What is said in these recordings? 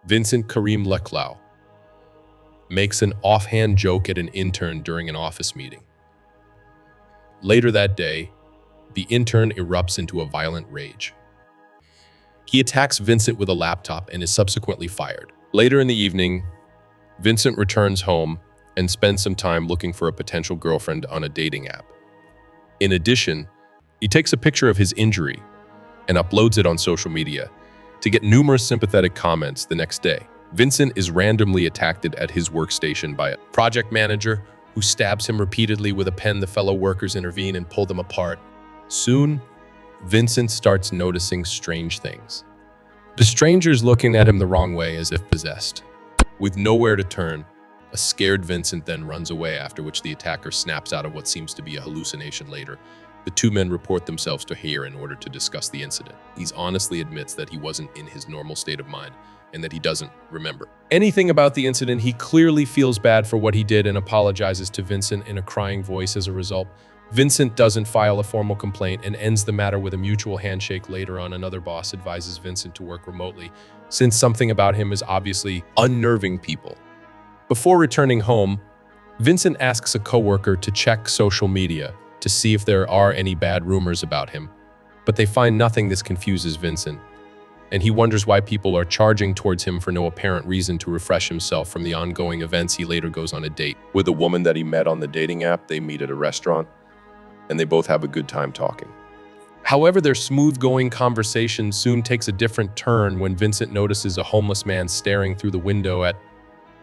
Vincent Karim Leclau makes an offhand joke at an intern during an office meeting. Later that day, the intern erupts into a violent rage. He attacks Vincent with a laptop and is subsequently fired. Later in the evening, Vincent returns home and spends some time looking for a potential girlfriend on a dating app. In addition, he takes a picture of his injury and uploads it on social media to get numerous sympathetic comments the next day. Vincent is randomly attacked at his workstation by a project manager who stabs him repeatedly with a pen. The fellow workers intervene and pull them apart. Soon, Vincent starts noticing strange things. The stranger's looking at him the wrong way as if possessed. With nowhere to turn, a scared Vincent then runs away, after which the attacker snaps out of what seems to be a hallucination. Later, the two men report themselves to here in order to discuss the incident. He honestly admits that he wasn't in his normal state of mind and that he doesn't remember anything about the incident. He clearly feels bad for what he did and apologizes to Vincent in a crying voice. As a result, Vincent doesn't file a formal complaint and ends the matter with a mutual handshake. Later on, another boss advises Vincent to work remotely, since something about him is obviously unnerving people. Before returning home, Vincent asks a coworker to check social media to see if there are any bad rumors about him, but they find nothing. This confuses Vincent, and he wonders why people are charging towards him for no apparent reason to refresh himself from the ongoing events. He later goes on a date with a woman that he met on the dating app. They meet at a restaurant, and they both have a good time talking. However, their smooth-going conversation soon takes a different turn when Vincent notices a homeless man staring through the window at.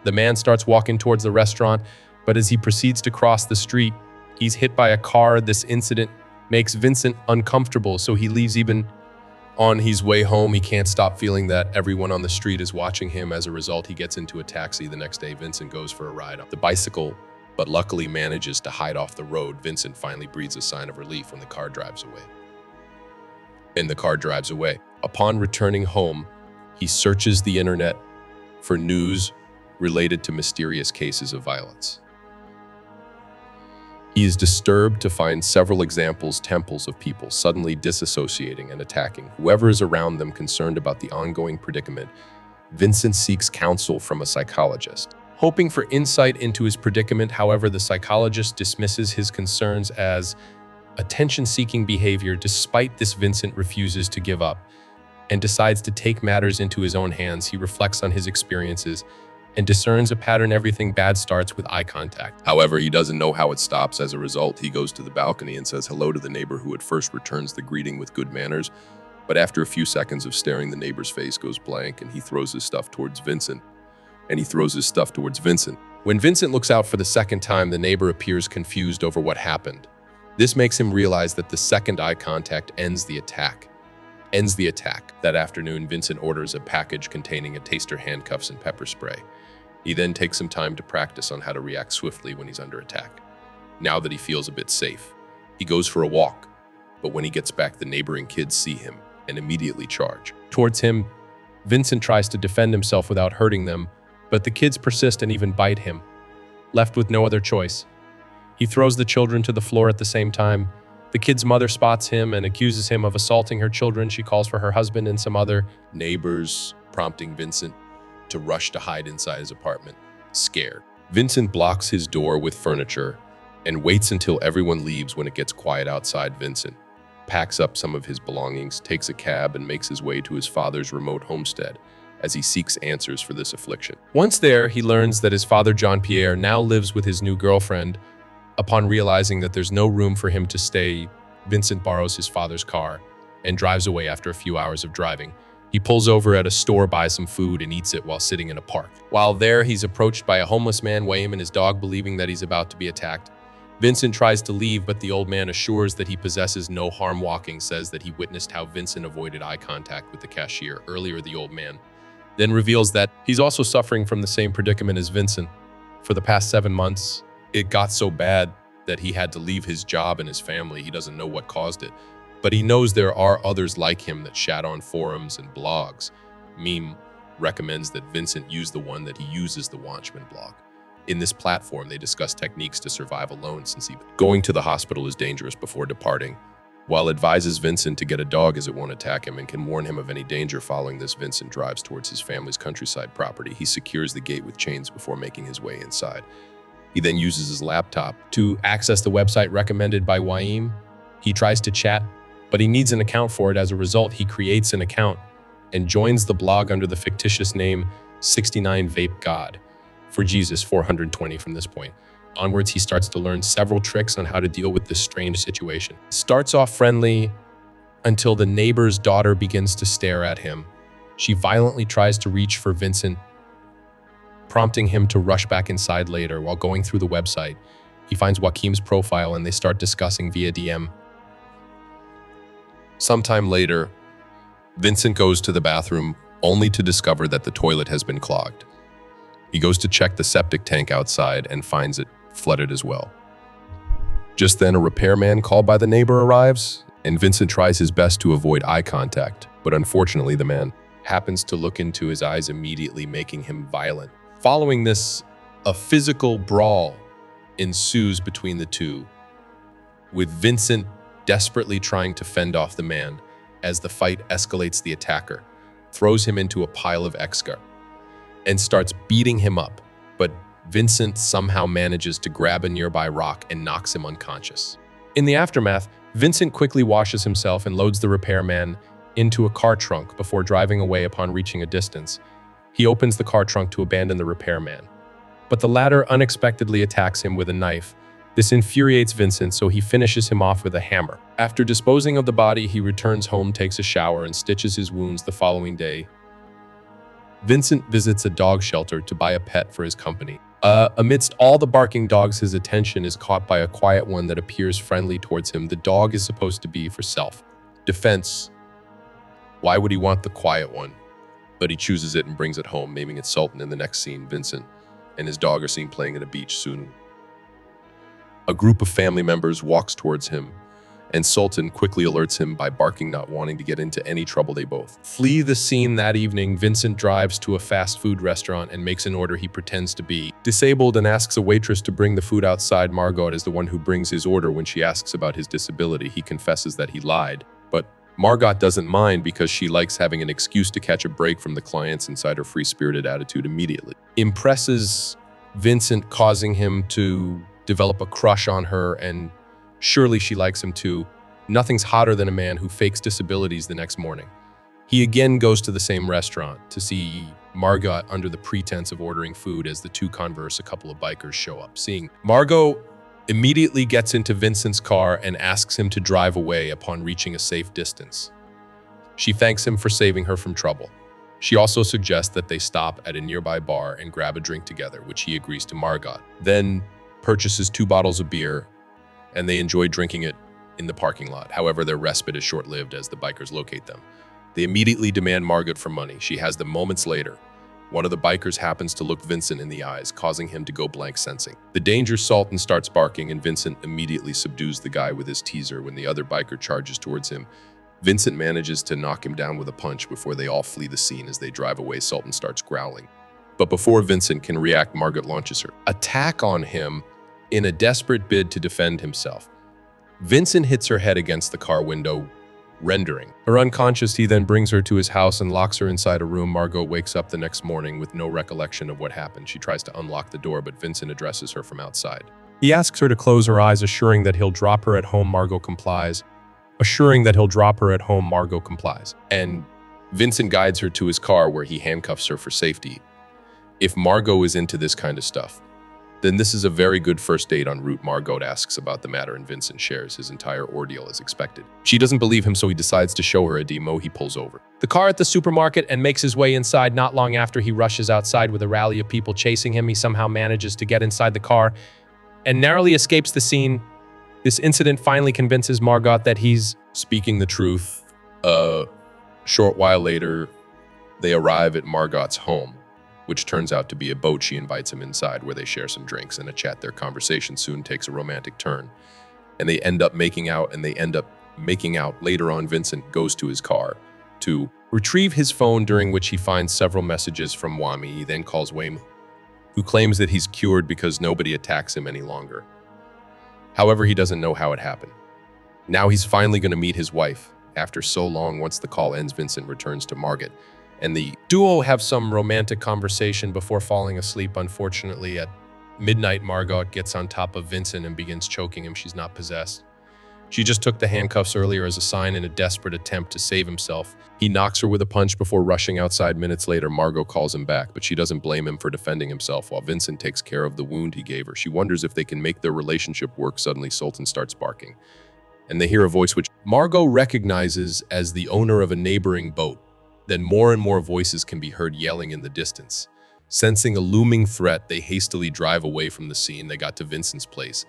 The man starts walking towards the restaurant, but as he proceeds to cross the street, he's hit by a car. This incident makes Vincent uncomfortable, so he leaves. Even on his way home, he can't stop feeling that everyone on the street is watching him. As a result, he gets into a taxi. The next day, Vincent goes for a ride on the bicycle, but luckily manages to hide off the road. Vincent finally breathes a sign of relief when the car drives away. Upon returning home, he searches the internet for news related to mysterious cases of violence. He is disturbed to find several examples of people suddenly disassociating and attacking whoever is around them. Concerned about the ongoing predicament, Vincent seeks counsel from a psychologist, hoping for insight into his predicament. However, the psychologist dismisses his concerns as attention-seeking behavior. Despite this, Vincent refuses to give up and decides to take matters into his own hands. He reflects on his experiences and discerns a pattern. Everything bad starts with eye contact. However, he doesn't know how it stops. As a result, he goes to the balcony and says hello to the neighbor, who at first returns the greeting with good manners, but after a few seconds of staring, the neighbor's face goes blank and he throws his stuff towards Vincent. When Vincent looks out for the second time, the neighbor appears confused over what happened. This makes him realize that the second eye contact ends the attack. That afternoon, Vincent orders a package containing a taser, handcuffs, and pepper spray. He then takes some time to practice on how to react swiftly when he's under attack. Now that he feels a bit safe, he goes for a walk, but when he gets back, the neighboring kids see him and immediately charge towards him. Vincent tries to defend himself without hurting them, but the kids persist and even bite him. Left with no other choice, he throws the children to the floor at the same time. The kid's mother spots him and accuses him of assaulting her children. She calls for her husband and some other neighbors, prompting Vincent to rush to hide inside his apartment, scared. Vincent blocks his door with furniture and waits until everyone leaves. When it gets quiet outside, Vincent packs up some of his belongings, takes a cab, and makes his way to his father's remote homestead as he seeks answers for this affliction. Once there, he learns that his father, Jean-Pierre, now lives with his new girlfriend. Upon realizing that there's no room for him to stay, Vincent borrows his father's car and drives away. After a few hours of driving, he pulls over at a store, buys some food, and eats it while sitting in a park. While there, he's approached by a homeless man, Wayne, and his dog. Believing that he's about to be attacked, Vincent tries to leave, but the old man assures that he possesses no harm. Walking says that he witnessed how Vincent avoided eye contact with the cashier earlier. The old man then reveals that he's also suffering from the same predicament as Vincent. For the past 7 months, it got so bad that he had to leave his job and his family. He doesn't know what caused it, but he knows there are others like him that chat on forums and blogs. Meme recommends that Vincent use the one that he uses, the Watchman blog. In this platform, they discuss techniques to survive alone, since even going to the hospital is dangerous. Before departing, while advises Vincent to get a dog as it won't attack him and can warn him of any danger. Following this, Vincent drives towards his family's countryside property. He secures the gate with chains before making his way inside. He then uses his laptop to access the website recommended by Waim. He tries to chat, but he needs an account for it. As a result, he creates an account and joins the blog under the fictitious name 69 Vape God for Jesus 420. From this point onwards, he starts to learn several tricks on how to deal with this strange situation. Starts off friendly until the neighbor's daughter begins to stare at him. She violently tries to reach for Vincent, prompting him to rush back inside later. While going through the website, he finds Joaquim's profile and they start discussing via DM. Sometime later, Vincent goes to the bathroom only to discover that the toilet has been clogged. He goes to check the septic tank outside and finds it flooded as well. Just then, a repairman called by the neighbor arrives, and Vincent tries his best to avoid eye contact, but unfortunately the man happens to look into his eyes immediately, making him violent. Following this, a physical brawl ensues between the two, with Vincent desperately trying to fend off the man. As the fight escalates, the attacker throws him into a pile of excreta and starts beating him up, but Vincent somehow manages to grab a nearby rock and knocks him unconscious. In the aftermath, Vincent quickly washes himself and loads the repairman into a car trunk before driving away. Upon reaching a distance, he opens the car trunk to abandon the repairman, but the latter unexpectedly attacks him with a knife. This infuriates Vincent, so he finishes him off with a hammer. After disposing of the body, he returns home, takes a shower, and stitches his wounds. The following day, Vincent visits a dog shelter to buy a pet for his company. Amidst all the barking dogs, his attention is caught by a quiet one that appears friendly towards him. The dog is supposed to be for self-defense. Why would he want the quiet one? But he chooses it and brings it home, naming it Sultan. In the next scene, Vincent and his dog are seen playing at a beach. Soon, a group of family members walks towards him, and Sultan quickly alerts him by barking, not wanting to get into any trouble. They both flee the scene. That evening, Vincent drives to a fast food restaurant and makes an order. He pretends to be disabled and asks a waitress to bring the food outside. Margot is the one who brings his order. When she asks about his disability, he confesses that he lied, but Margot doesn't mind because she likes having an excuse to catch a break from the clients. Inside, her free-spirited attitude immediately impresses Vincent, causing him to develop a crush on her, and surely she likes him too. Nothing's hotter than a man who fakes disabilities. The next morning, he again goes to the same restaurant to see Margot under the pretense of ordering food. As the two converse, a couple of bikers show up. Seeing Margot, immediately gets into Vincent's car and asks him to drive away. Upon reaching a safe distance, she thanks him for saving her from trouble. She also suggests that they stop at a nearby bar and grab a drink together, which he agrees to. Margot then purchases 2 bottles of beer, and they enjoy drinking it in the parking lot. However, their respite is short-lived as the bikers locate them. They immediately demand Margot for money. She has them moments later. One of the bikers happens to look Vincent in the eyes, causing him to go blank, sensing the danger. Sultan starts barking, and Vincent immediately subdues the guy with his teaser. When the other biker charges towards him, Vincent manages to knock him down with a punch before they all flee the scene. As they drive away, Sultan starts growling, but before Vincent can react, Margot launches her attack on him in a desperate bid to defend himself. Vincent hits her head against the car window, rendering her unconscious. He then brings her to his house and locks her inside a room. Margot wakes up the next morning with no recollection of what happened. She tries to unlock the door, but Vincent addresses her from outside. He asks her to close her eyes, assuring that he'll drop her at home. Margot complies. And Vincent guides her to his car, where he handcuffs her for safety. If Margot is into this kind of stuff, then this is a very good first date en route. Margot asks about the matter, and Vincent shares his entire ordeal as expected. She doesn't believe him, so he decides to show her a demo. He pulls over the car at the supermarket and makes his way inside. Not long after, he rushes outside with a rally of people chasing him. He somehow manages to get inside the car and narrowly escapes the scene. This incident finally convinces Margot that he's speaking the truth. A short while later, they arrive at Margot's home, which turns out to be a boat. She invites him inside, where they share some drinks and a chat. Their conversation soon takes a romantic turn, and they end up making out. Later on, Vincent goes to his car to retrieve his phone, during which he finds several messages from Wami. He then calls Wayne, who claims that he's cured because nobody attacks him any longer. However, he doesn't know how it happened. Now he's finally going to meet his wife. After so long, once the call ends, Vincent returns to Margot, and the duo have some romantic conversation before falling asleep. Unfortunately, at midnight, Margot gets on top of Vincent and begins choking him. She's not possessed. She just took the handcuffs earlier as a sign in a desperate attempt to save himself. He knocks her with a punch before rushing outside. Minutes later, Margot calls him back, but she doesn't blame him for defending himself while Vincent takes care of the wound he gave her. She wonders if they can make their relationship work. Suddenly, Sultan starts barking, and they hear a voice which Margot recognizes as the owner of a neighboring boat. Then more and more voices can be heard yelling in the distance. Sensing a looming threat, they hastily drive away from the scene. They got to Vincent's place,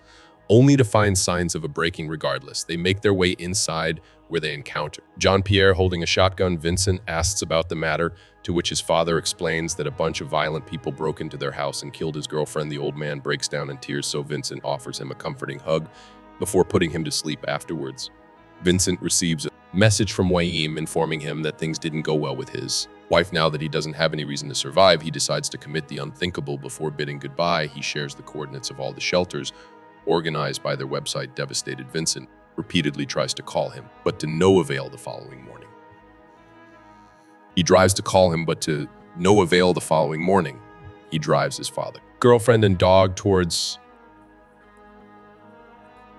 only to find signs of a breaking regardless. They make their way inside, where they encounter Jean-Pierre holding a shotgun. Vincent asks about the matter, to which his father explains that a bunch of violent people broke into their house and killed his girlfriend. The old man breaks down in tears, so Vincent offers him a comforting hug before putting him to sleep. Afterwards, Vincent receives a message from Waim informing him that things didn't go well with his wife. Now that he doesn't have any reason to survive, he decides to commit the unthinkable. Before bidding goodbye, he shares the coordinates of all the shelters organized by their website. Devastated, Vincent repeatedly tries to call him, but to no avail. The following morning, he drives to call him, but to no avail. The following morning, he drives his father, girlfriend, and dog towards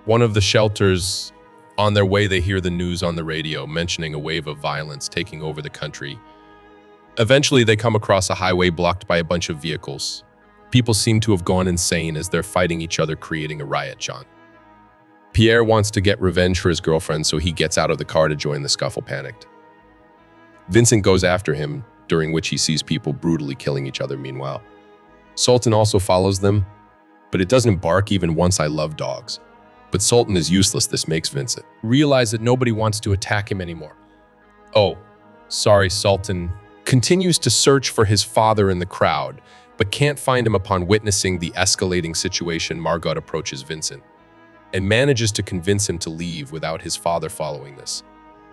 one of the shelters. On their way, they hear the news on the radio mentioning a wave of violence taking over the country. Eventually, they come across a highway blocked by a bunch of vehicles. People seem to have gone insane as they're fighting each other, creating a riot. Jean-Pierre wants to get revenge for his girlfriend, so he gets out of the car to join the scuffle. Panicked, Vincent goes after him, during which he sees people brutally killing each other. Meanwhile, Sultan also follows them, but it doesn't bark even once. I love dogs, but Sultan is useless. This makes Vincent realize that nobody wants to attack him anymore. Oh, sorry. Sultan continues to search for his father in the crowd, but can't find him. Upon witnessing the escalating situation, Margot approaches Vincent and manages to convince him to leave without his father following this.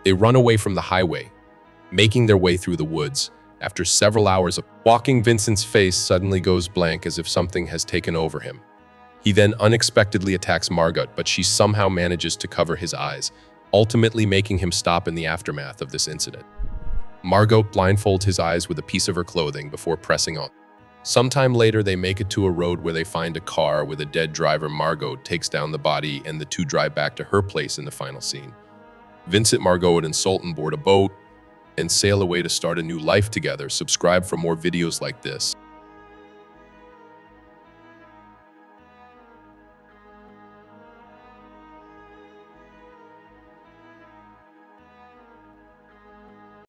They run away from the highway, making their way through the woods. After several hours of walking, Vincent's face suddenly goes blank as if something has taken over him. He then unexpectedly attacks Margot, but she somehow manages to cover his eyes, ultimately making him stop. In the aftermath of this incident, Margot blindfolds his eyes with a piece of her clothing before pressing on. Sometime later, they make it to a road where they find a car with a dead driver. Margot takes down the body, and the two drive back to her place. In the final scene, Vincent, Margot, and Sultan board a boat and sail away to start a new life together. Subscribe for more videos like this.